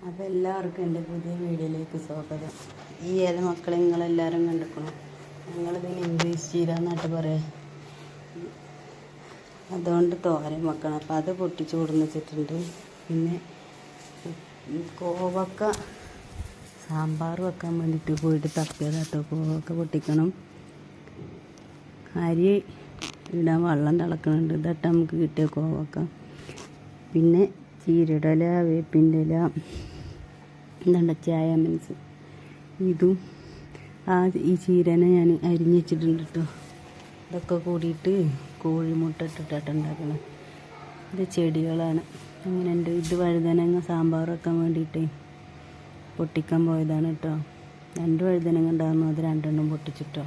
അപ്പോൾ എല്ലാവർക്കും എൻ്റെ പുതിയ വീഡിയോയിലേക്ക് സ്വാഗതം. ഈ ഏത് മക്കളെ നിങ്ങളെല്ലാവരും കണ്ടിരിക്കണം. ഞങ്ങളിതിന് ഇംഗ്ലീഷ് ചീര എന്നാട്ട് പറയാം. അതുകൊണ്ട് തോരൻ വെക്കണം. അപ്പോൾ അത് പൊട്ടിച്ച് കൊടുന്ന് വെച്ചിട്ടുണ്ട്. പിന്നെ കോവക്ക സാമ്പാർ വെക്കാൻ വേണ്ടിയിട്ട് പോയിട്ട് തപ്പിയതാട്ടോ. കോവക്ക പൊട്ടിക്കണം. അരി ഇടാൻ വെള്ളം തിളക്കുന്നുണ്ട്. ഇതട്ട നമുക്ക് കിട്ടിയ കോവക്ക. പിന്നെ ചീരയുടെ ഇല, വേപ്പിൻ്റെ ഇല, എന്താ ചായ മീൻസ് ഇതും ഈ ചീരനെ ഞാൻ അരിഞ്ഞ് വെച്ചിട്ടുണ്ട് കേട്ടോ. ഇതൊക്കെ കൂടിയിട്ട് കോഴിമുട്ട ഇട്ടിട്ടാണ് ഉണ്ടാക്കണം. ഇത് ചെടികളാണ്. അങ്ങനെയുണ്ട്. ഇത് വഴുതനങ്ങ സാമ്പാർ വെക്കാൻ വേണ്ടിയിട്ട് പൊട്ടിക്കാൻ പോയതാണ് കേട്ടോ. 2 വഴുതനങ്ങ ഉണ്ടായിരുന്നു. അത് 2 പൊട്ടിച്ചിട്ടോ.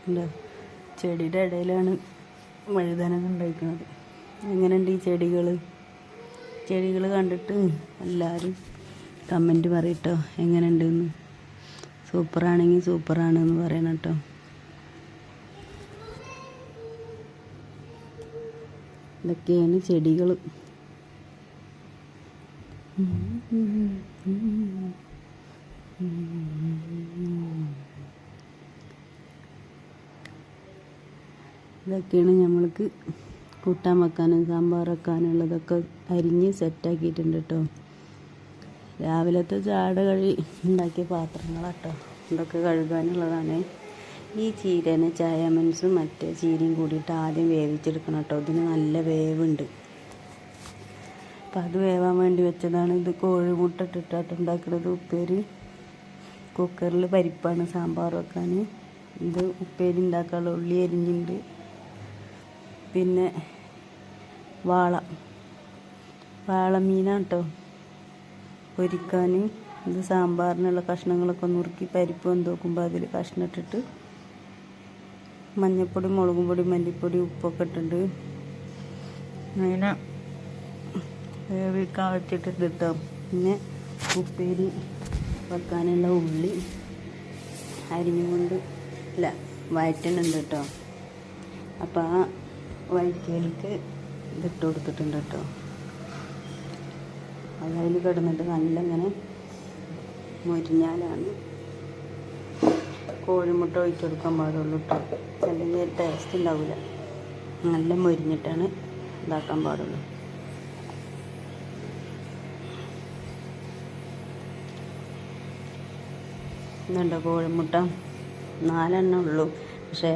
എന്താ ചെടിയുടെ ഇടയിലാണ് വഴുതനങ്ങ ഉണ്ടായിരിക്കുന്നത്. എങ്ങനെയുണ്ട് ഈ ചെടികൾ കണ്ടിട്ട് എല്ലാവരും കമൻറ്റ് പറയട്ടോ എങ്ങനെയുണ്ടെന്ന്. സൂപ്പറാണെങ്കിൽ സൂപ്പറാണെന്ന് പറയണം കേട്ടോ. ഇതൊക്കെയാണ് ചെടികൾ. ഇതൊക്കെയാണ് നമ്മൾക്ക് കൂട്ടാൻ വെക്കാനും സാമ്പാർ വെക്കാനുള്ളതൊക്കെ അരിഞ്ഞ് സെറ്റാക്കിയിട്ടുണ്ട് കേട്ടോ. രാവിലത്തെ ചാട ഉണ്ടാക്കിയ പാത്രങ്ങളാട്ടോ. ഇതൊക്കെ കഴുകാനുള്ളതാണ്. ഈ ചീരനെ ചായാമൻസും മറ്റേ ചീരയും കൂടിയിട്ട് ആദ്യം വേവിച്ചെടുക്കണം കേട്ടോ. ഇതിന് നല്ല വേവുണ്ട്. അപ്പം അത് വേവാൻ വേണ്ടി വെച്ചതാണ്. ഇത് കോഴിമുട്ട ഇട്ടിട്ടാട്ട് ഉണ്ടാക്കുന്നത്. ഉപ്പേരി കുക്കറിൽ പരിപ്പാണ് സാമ്പാർ വെക്കാൻ. ഇത് ഉപ്പേരി ഉണ്ടാക്കാനുള്ള ഉള്ളി അരിഞ്ഞിട്ടുണ്ട്. പിന്നെ വാളമീനാണ് കേട്ടോ പൊരിക്കാൻ. ഇത് സാമ്പാറിനുള്ള കഷ്ണങ്ങളൊക്കെ നുറുക്കി പരിപ്പ് വെന്തോക്കുമ്പോൾ അതിൽ കഷ്ണം ഇട്ടിട്ട് മഞ്ഞൾപ്പൊടി, മുളകും പൊടി, മല്ലിപ്പൊടി, ഉപ്പൊക്കെ ഇട്ടിട്ടുണ്ട്. അങ്ങനെ വേവിക്കാൻ വെച്ചിട്ടുണ്ട് കേട്ടോ. പിന്നെ ഉപ്പേരി വെക്കാനുള്ള ഉള്ളി അരിഞ്ഞുകൊണ്ട് വഴറ്റുന്നുണ്ട് കേട്ടോ. അപ്പോൾ ആ വഴറ്റിയിലേക്ക് ഇതിട്ട് കൊടുത്തിട്ടുണ്ട് കേട്ടോ. അതിൽ കിടന്നിട്ട് നല്ല ഇങ്ങനെ മൊരിഞ്ഞാലാണ് കോഴിമുട്ട ഒഴിച്ചെടുക്കാൻ പാടുള്ളൂ കേട്ടോ. അല്ലെങ്കിൽ ടേസ്റ്റ് ഉണ്ടാവില്ല. നല്ല മൊരിഞ്ഞിട്ടാണ് ഇതാക്കാൻ പാടുള്ളൂ. ഇന്നുണ്ടോ കോഴിമുട്ട 4 ഉള്ളൂ. പക്ഷേ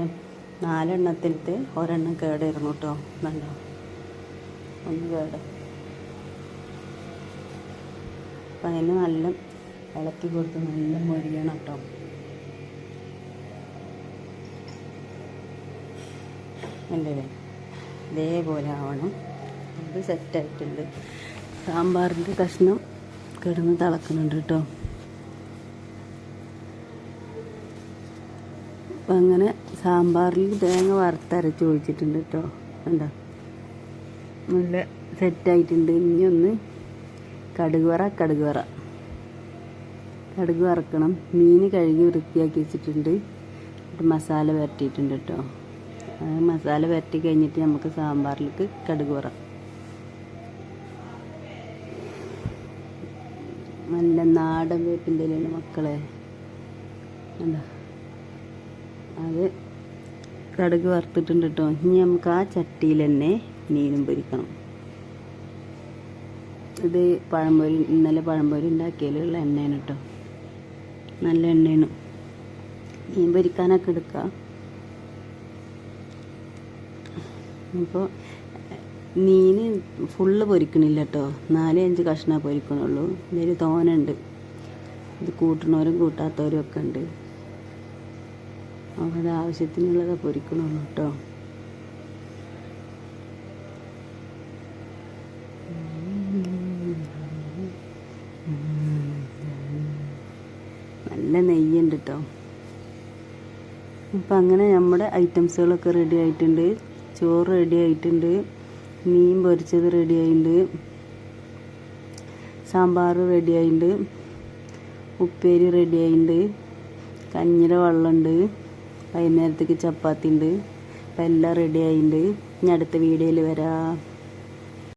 4 ഒരെണ്ണം കേടായിരുന്നു കേട്ടോ. ഇന്നുണ്ടോ ഒന്ന് കേട്. അപ്പം അതിന് നല്ല ഇളക്കി കൊടുത്ത് നല്ല മൊരിയണം കേട്ടോ. അല്ലേ ഇതേപോലെ ആവണം. ഇത് സെറ്റായിട്ടുണ്ട്. സാമ്പാറിൻ്റെ കഷ്ണം കിടന്ന് തിളക്കുന്നുണ്ട് കേട്ടോ. അപ്പം അങ്ങനെ സാമ്പാറിൽ തേങ്ങ വറുത്തരച്ച് ഒഴിച്ചിട്ടുണ്ട് കേട്ടോ. എന്താ നല്ല സെറ്റായിട്ടുണ്ട്. ഇനി ഒന്ന് കടുക് വറക്കണം. മീൻ കഴുകി വൃത്തിയാക്കി വെച്ചിട്ടുണ്ട്. മസാല പുരട്ടിയിട്ടുണ്ട് കേട്ടോ. മസാല പുരട്ടി കഴിഞ്ഞിട്ട് നമുക്ക് സാമ്പാറിലേക്ക് കടുക് വറ. നല്ല നാടൻ വേപ്പിൻ്റെ ഇലയാണ് മക്കളെ. എന്താ അത് കടുക് വറുത്തിട്ടുണ്ട് കേട്ടോ. ഇനി നമുക്ക് ആ ചട്ടിയിൽ തന്നെ മീനും പൊരിക്കണം. ഇത് ഇന്നലെ പഴംപൊരി ഉണ്ടാക്കിയതിലുള്ള എണ്ണയാണ് കേട്ടോ. നല്ല എണ്ണയാണ്. മീൻ പൊരിക്കാനൊക്കെ എടുക്കുക. അപ്പോൾ മീൻ ഫുള്ള് പൊരിക്കണില്ല കേട്ടോ. 4-5 കഷ്ണം പൊരിക്കണുള്ളൂ. ഇതിൽ തോനുണ്ട്. ഇത് കൂട്ടണവരും കൂട്ടാത്തവരും ഒക്കെ ഉണ്ട്. അപ്പോൾ അത് ആവശ്യത്തിനുള്ളത് പൊരിക്കണുള്ളൂ കേട്ടോ. നല്ല നെയ്യുണ്ട് കേട്ടോ. അപ്പം അങ്ങനെ നമ്മുടെ ഐറ്റംസുകളൊക്കെ റെഡി ആയിട്ടുണ്ട്. ചോറ് റെഡി ആയിട്ടുണ്ട്. മീൻ പൊരിച്ചത് റെഡി ആയിട്ടുണ്ട്. സാമ്പാർ റെഡി ആയിട്ടുണ്ട്. ഉപ്പേരി റെഡി ആയിട്ടുണ്ട്. കഞ്ഞിയുടെ വെള്ളമുണ്ട്. വൈകുന്നേരത്തേക്ക് ചപ്പാത്തി ഉണ്ട്. അപ്പം എല്ലാം റെഡി ആയിട്ടുണ്ട്. ഇനി അടുത്ത വീഡിയോയിൽ വരാം.